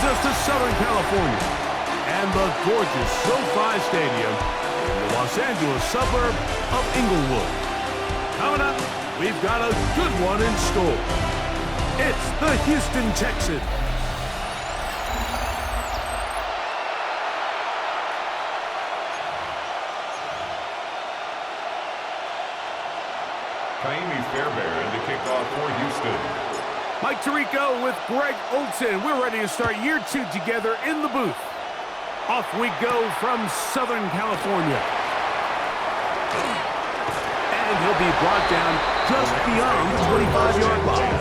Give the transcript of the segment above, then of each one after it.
us to Southern California and the gorgeous SoFi Stadium in the Los Angeles suburb of Inglewood. Coming up, we've got a good one in store. It's the Houston Texans. Fairbairn to kick off for Houston. Mike Tirico with Greg Olson. We're ready to start year 2 together in the booth. Off we go from Southern California. And he'll be brought down just beyond the 25-yard line.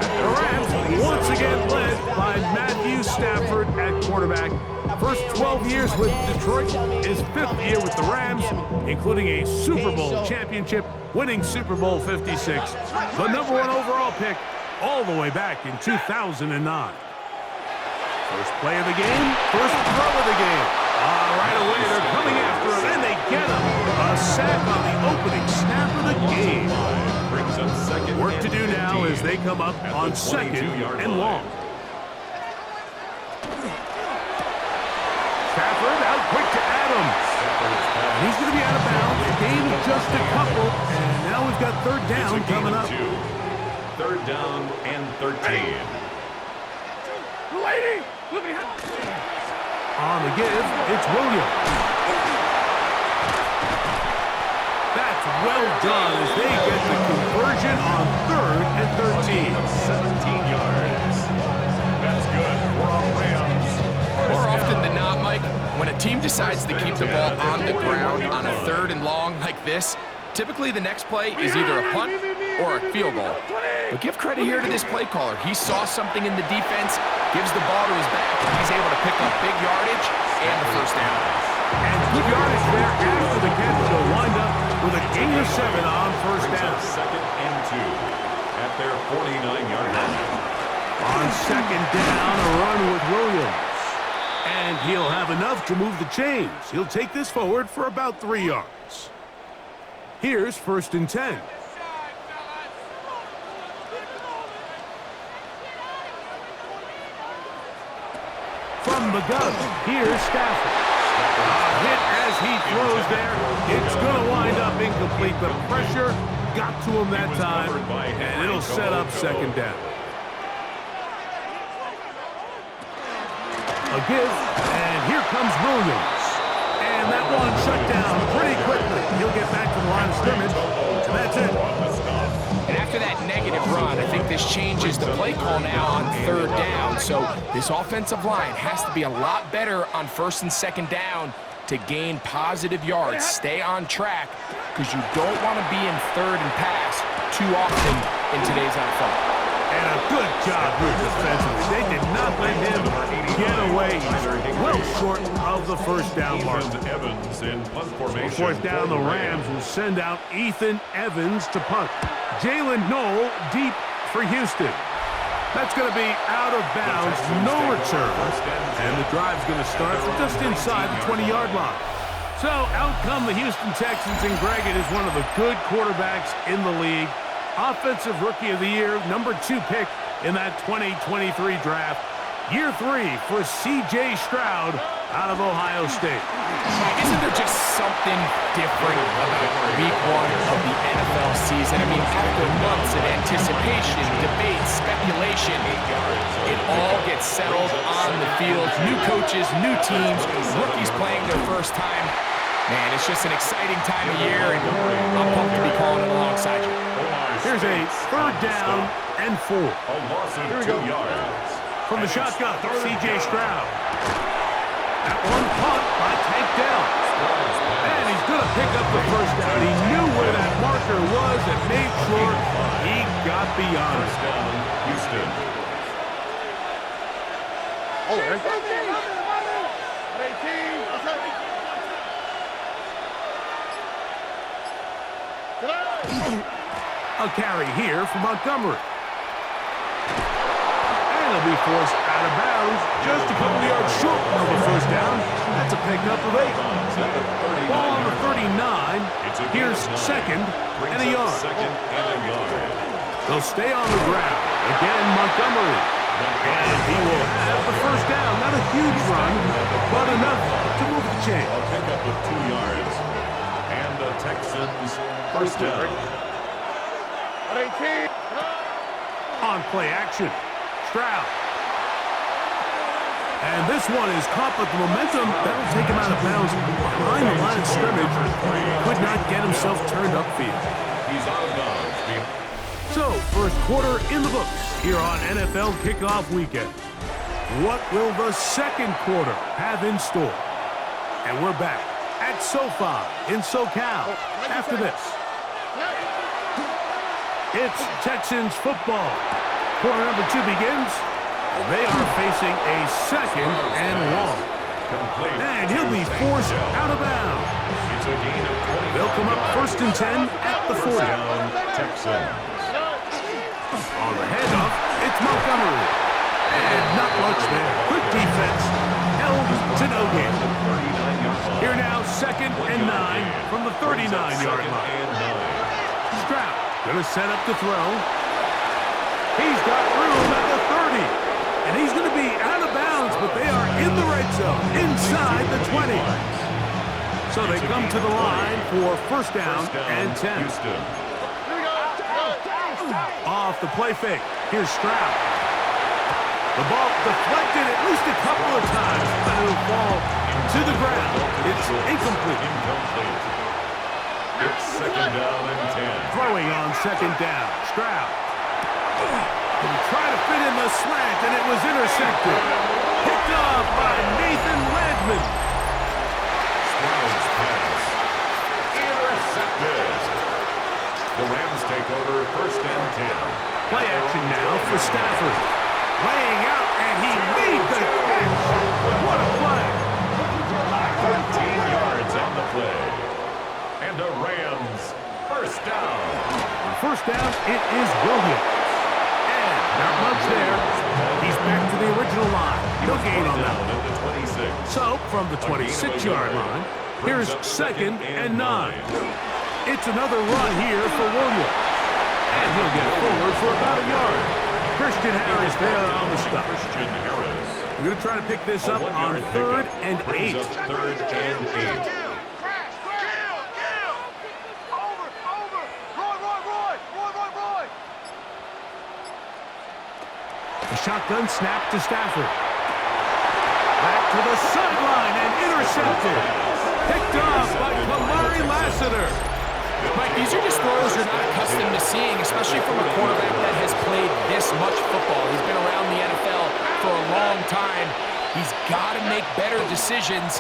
The Rams once again led by Matthew Stafford at quarterback. First 12 years with Detroit, his 5th year with the Rams, including a Super Bowl championship, winning Super Bowl 56. The number 1 overall pick all the way back in 2009. First play of the game, first throw of the game. Right away, they're coming after him, and they get him. A sack on the opening snap of the game. Work to do now as they come up on 2nd and long. Stafford out quick to Adams. He's going to be out of bounds. Gain of just a couple, and now we've got 3rd down coming up. 3rd down and 13. Lady, look at him. On the give, it's Williams. That's well done as they get the conversion on 3rd and 13. 17 yards. That's good for our Rams. More often than not, Mike, when a team decides to keep the ball on the ground on a 3rd and long like this, typically the next play is either a punt or a field goal. But give credit here to this play caller. He saw something in the defense, gives the ball to his back, and he's able to pick up big yardage and the 1st down. And good yardage there after the catch. They'll wind up with a gain of 7 on 1st down. 2nd and 2 at their 49-yard line. On 2nd down, a run with Williams. And he'll have enough to move the chains. He'll take this forward for about 3 yards. Here's 1st and 10. From the gun, here's Stafford. Hit as he throws there. It's going to wind up incomplete. The pressure got to him that time, and it'll set up 2nd down. A give, and here comes Williams. And that one shut down pretty quickly. He'll get back to the line of scrimmage, and that's it. And after that negative run, I think this changes the play call now on 3rd down. So this offensive line has to be a lot better on 1st and 2nd down to gain positive yards. Stay on track, because you don't want to be in 3rd and pass too often in today's NFL. And a good job here defensively. They did not let him get away. He's well short of the 1st down mark. On 4th down, the Rams will send out Ethan Evans to punt. Jalen Knoll deep for Houston. That's going to be out of bounds, no return. And the drive's going to start from just inside the 20-yard line. So out come the Houston Texans, and Greg, it is one of the good quarterbacks in the league. Offensive Rookie of the Year, number 2 pick in that 2023 draft. Year 3 for C.J. Stroud out of Ohio State. Isn't there just something different about week 1 of the NFL season? I mean, after months of anticipation, debate, speculation, it all gets settled on the field. New coaches, new teams, rookies playing their first time. Man, it's just an exciting time of year, and I'm pumped to be calling it alongside you. Here's a 3rd down and 4. A loss of 2 yards. From the shotgun, C.J. Stroud. That one caught by Tank Dell. And he's going to pick up the 1st down. He knew where that marker was and made sure he got beyond it. 1st down, Houston. A carry here for Montgomery. And he'll be forced out of bounds just a couple yards short of the 1st down. That's a pickup of 8. Ball on the 39. Here's 2nd and a yard. They'll stay on the ground. Again, Montgomery. And he will have the 1st chance. A pickup of 2 yards. And the Texans first down. On play action. Stroud. And this one is caught, but the momentum, that'll take him out of bounds behind the line of scrimmage. Could not get himself turned upfield. He's out of bounds. So, first quarter in the books here on NFL Kickoff Weekend. What will the second quarter have in store? And we're back at SoFi in SoCal after this. It's Texans football. Quarter number 2 begins. They are facing a second and long. And he'll be forced out of bounds. They'll come up first and 10 at the 40. Texans. On the handoff, it's Montgomery. And not much there. Quick defense. Held to no gain. Here now, second and 9 from the 39-yard line. Stroud going to set up to throw. He's got room at the 30. And he's going to be out of bounds, but they are in the red zone, inside the 20. So they come to the line for first down and 10. Off the play fake. Here's Stroud. The ball deflected at least a couple of times, but it'll fall to the ground. It's incomplete. It's second down and 10. Throwing on second down. Stroud. He tried to fit in the slant, and it was intercepted. Picked off by Nathan Landman. Stroud's pass. Intercepted. The Rams take over first and 10. Play action now for Stafford. Laying out, and he made the catch. What a play. 13 yards on the play. And the Rams first down. On first down, it is Williams. Not much there. He's back to the original line. No gain on that one. So, from the 26-yard line, here's second and 9. It's another run here for Williams. And he'll get forward for about a yard. Christian Harris there on the stop. We're going to try to pick this up on third and 8. Third and 8. A shotgun snap to Stafford. Back to the sideline and intercepted. Picked off by Kamari Lassiter. Mike, these are just throws you're not accustomed to seeing, especially from a quarterback that has played this much football. He's been around the NFL for a long time. He's got to make better decisions.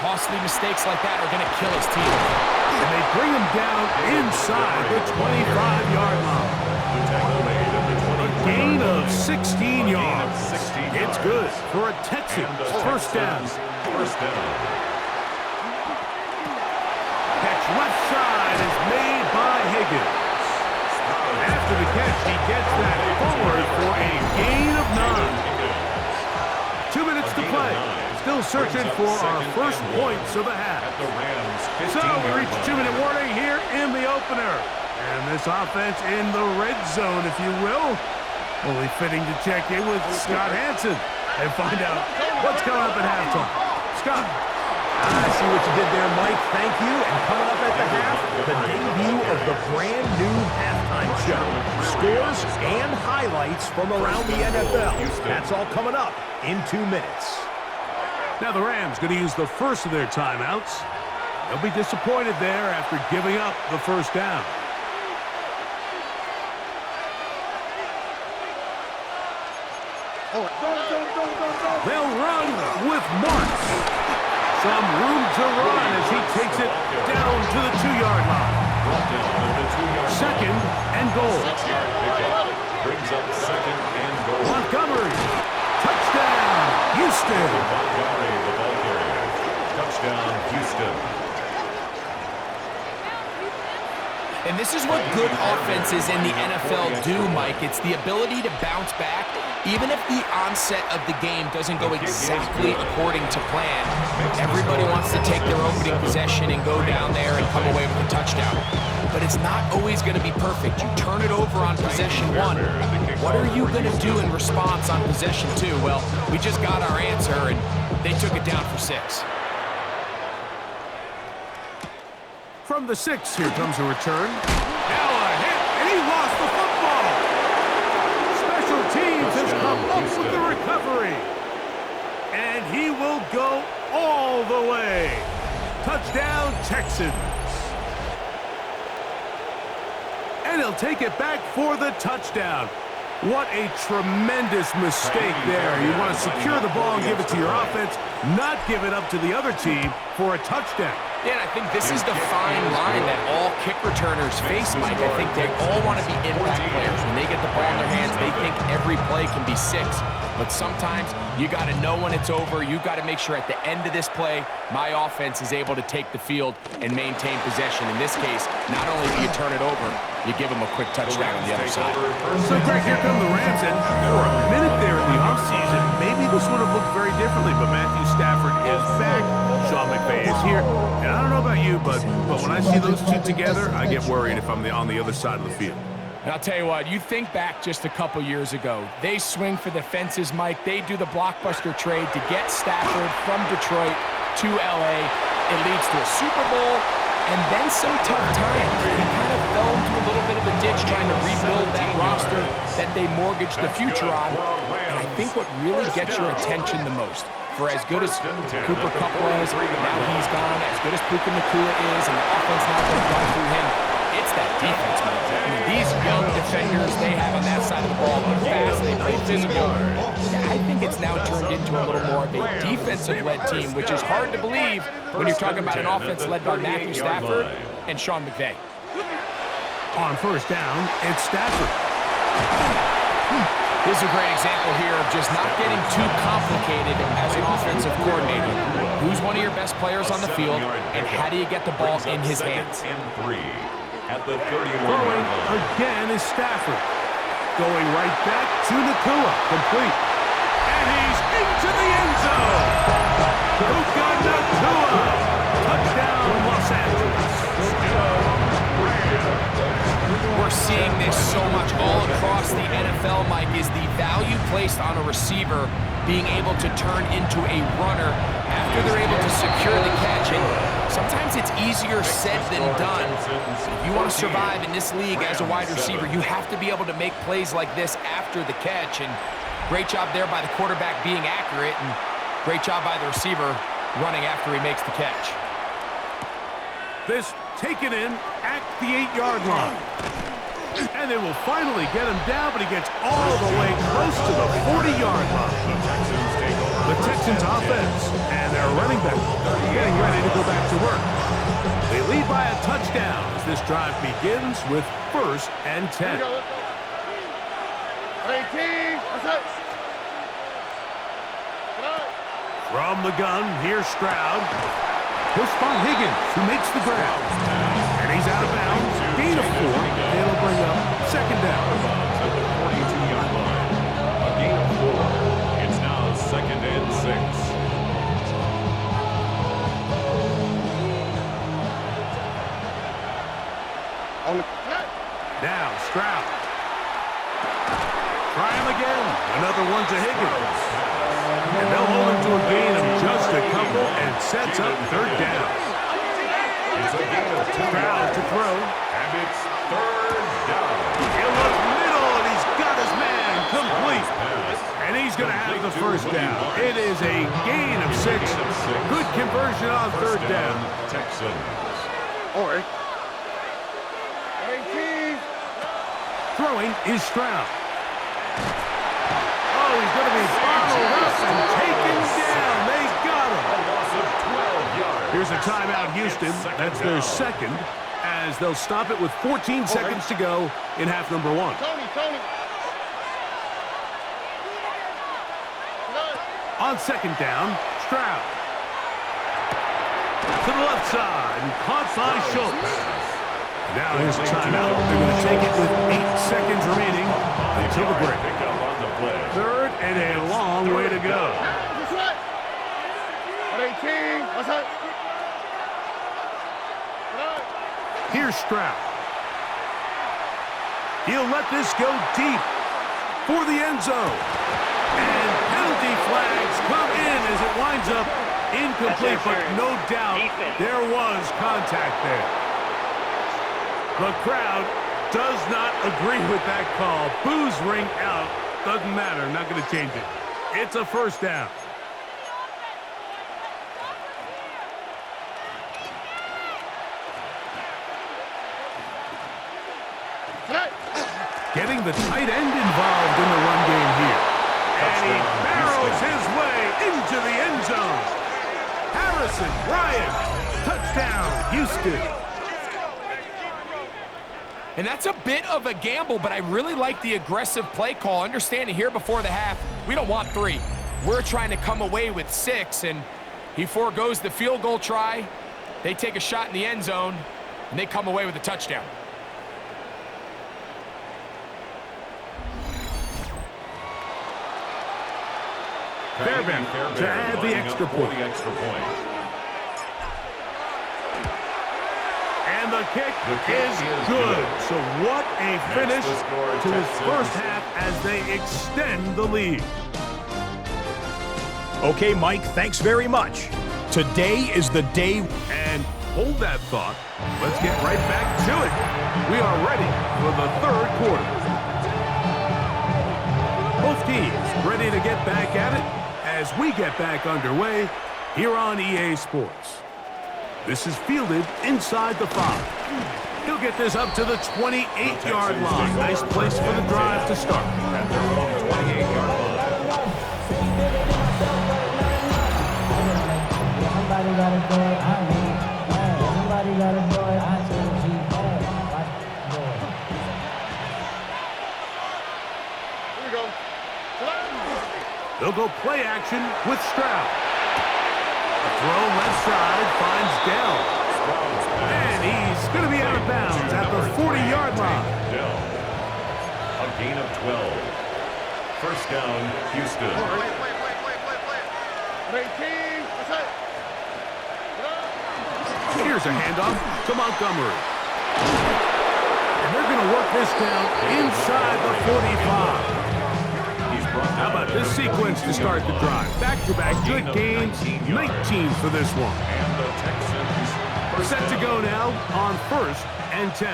Costly mistakes like that are going to kill his team. And they bring him down inside the 25-yard line. A gain of 16 yards. It's good for a Texans first down. Catch left side is made by Higgins. After the catch, he gets that forward for a gain of 9. 2 minutes to play. Still searching for our first points of the half. So we reach 2-minute warning here in the opener. And this offense in the red zone, if you will. Only fitting to check in with Scott Hansen and find out what's coming up at halftime. Scott. I see what you did there, Mike. Thank you. And coming up at the half, the debut of the brand new halftime show. Scores and highlights from around the NFL. That's all coming up in 2 minutes. Now the Rams going to use the first of their timeouts. They'll be disappointed there after giving up the first down. They'll run with Marks. Some room to run as he takes it down to the 2-yard line. Second and goal. Brings up second and goal. Montgomery. Touchdown, Houston. Montgomery, the ball carrier. Touchdown, Houston. And this is what good offenses in the NFL do, Mike. It's the ability to bounce back, even if the onset of the game doesn't go exactly according to plan. Everybody wants to take their opening possession and go down there and come away with a touchdown. But it's not always going to be perfect. You turn it over on possession 1. What are you going to do in response on possession 2? Well, we just got our answer, and they took it down for 6. From the 6, here comes a return. Now a hit, and he lost the football. Special teams has come up with the recovery. And he will go all the way. Touchdown, Texans. And he'll take it back for the touchdown. What a tremendous mistake there. You want to secure the ball and give it to your offense, not give it up to the other team for a touchdown. Yeah, and I think this is the fine line that all kick returners face, Mike. I think they all want to be impact players. When they get the ball in their hands, they think every play can be 6. But sometimes you got to know when it's over. You got to make sure at the end of this play, my offense is able to take the field and maintain possession. In this case, not only do you turn it over, you give them a quick touchdown on the other side. So, Greg, here come the Rams, and for a minute there in the offseason, maybe this would have looked very differently, but Matthew Stafford is back. Sean McVay is here. And I don't know about you, but when I see those two together, I get worried if I'm on the other side of the field. And I'll tell you what, you think back just a couple years ago. They swing for the fences, Mike. They do the blockbuster trade to get Stafford from Detroit to L.A. It leads to a Super Bowl and then some tough times. They kind of fell into a little bit of a ditch trying to rebuild that roster that they mortgaged the future on. And I think what really gets your attention the most, for as good as Cooper Kupp was, now he's gone, as good as Puka Nacua is, and the offense now going to run through him, it's that defense, man. I mean, these young defenders they have on that side of the ball, they're fast, they play physical. I think it's now turned into a little more of a defensive-led team, which is hard to believe when you're talking about an offense led by Matthew Stafford and Sean McVay. On first down, it's Stafford. This is a great example here of just not getting too complicated as an offensive coordinator. Who's one of your best players on the field, and how do you get the ball in his hands? At the 31. Throwing again is Stafford. Going right back to Nacua. Complete. And he's into the end zone. Puka Nacua. Touchdown, Los Angeles. We're seeing this so much all across the NFL, Mike, is the value placed on a receiver being able to turn into a runner after they're able to secure the catch. And sometimes it's easier said than done. If you want to survive in this league as a wide receiver, you have to be able to make plays like this after the catch. And great job there by the quarterback being accurate, and great job by the receiver running after he makes the catch. This taken in at the 8-yard line. And they will finally get him down, but he gets all the way close to the 40-yard line. The Texans offense and their running back getting ready to go back to work. They lead by a touchdown as this drive begins with 1st and 10. From the gun, here's Stroud. Pushed by Higgins, who makes the grab. And he's out of bounds. Gain of 4. And it'll bring up 2nd down. At the 42-yard line. A gain of 4. It's now 2nd and 6. Now Stroud. Try him again. Another one to Higgins. And they'll hold him to a gain of just a couple and sets up 3rd down. It's a gain of 2 Stroud to throw. And it's 3rd down. He'll look middle, and he's got his man complete. And he's going to have the 1st down. It is a gain of 6. Good conversion on 3rd down. Texans. Throwing is Stroud. Oh, he's going to be followed up and taken down. They got him. A loss of 12 yards. Here's a timeout, Houston. That's their 2nd, as they'll stop it with 14 seconds to go in half number 1. On 2nd down, Stroud. To the left side, and caught by Schultz. Now here's a timeout. They're going to take it with 8 seconds remaining until the break. 3rd and a long way to go. Here's Stroud. He'll let this go deep for the end zone. And penalty flags come in as it winds up incomplete, but no doubt there was contact there. The crowd does not agree with that call. Boos ring out. Doesn't matter. Not going to change it. It's a first down. Getting the tight end involved in the run game here. And he barrels his way into the end zone. Harrison Bryant. Touchdown, Houston. And that's a bit of a gamble, but I really like the aggressive play call. Understanding here before the half, we don't want 3. We're trying to come away with 6, and he forgoes the field goal try. They take a shot in the end zone, and they come away with a touchdown. Fairbairn to add the extra point. And the kick is good. So what a finish to his first half as they extend the lead. Okay, Mike, thanks very much. Today is the day. And hold that thought. Let's get right back to it. We are ready for the third quarter. Both teams ready to get back at it as we get back underway here on EA Sports. This is fielded inside the 5. He'll get this up to the 28-yard line. Nice place for the drive to start. At their own 28-yard line. Somebody got a boy, I need. Somebody got a boy, I tell G. Here we go. They'll go play action with Stroud. The throw left side finds Dell. And he's going to be out of bounds at the 40-yard line. Dell. A gain of 12. First down, Houston. Here's a handoff to Montgomery. And they're going to work this down inside the 45. How about this sequence to start the drive? Back-to-back good gains, 19 for this one. And the Texans Set to go now on 1st and 10.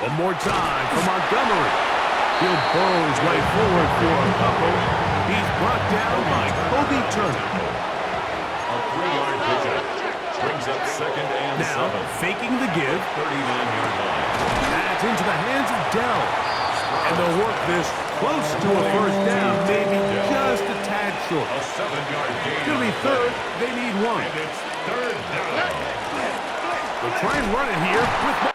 One more time for Montgomery. He'll burrow his way forward for a couple. He's brought down by Kobe Turner. A 3-yard pickup brings up 2nd and Now 7. faking the give. 39-yard line. That's into the hands of Dell. And they'll work this close to a first down, maybe just a tad short. A 7-yard gain. It'll be 3rd. They need 1. And it's 3rd down. They'll try and run it here with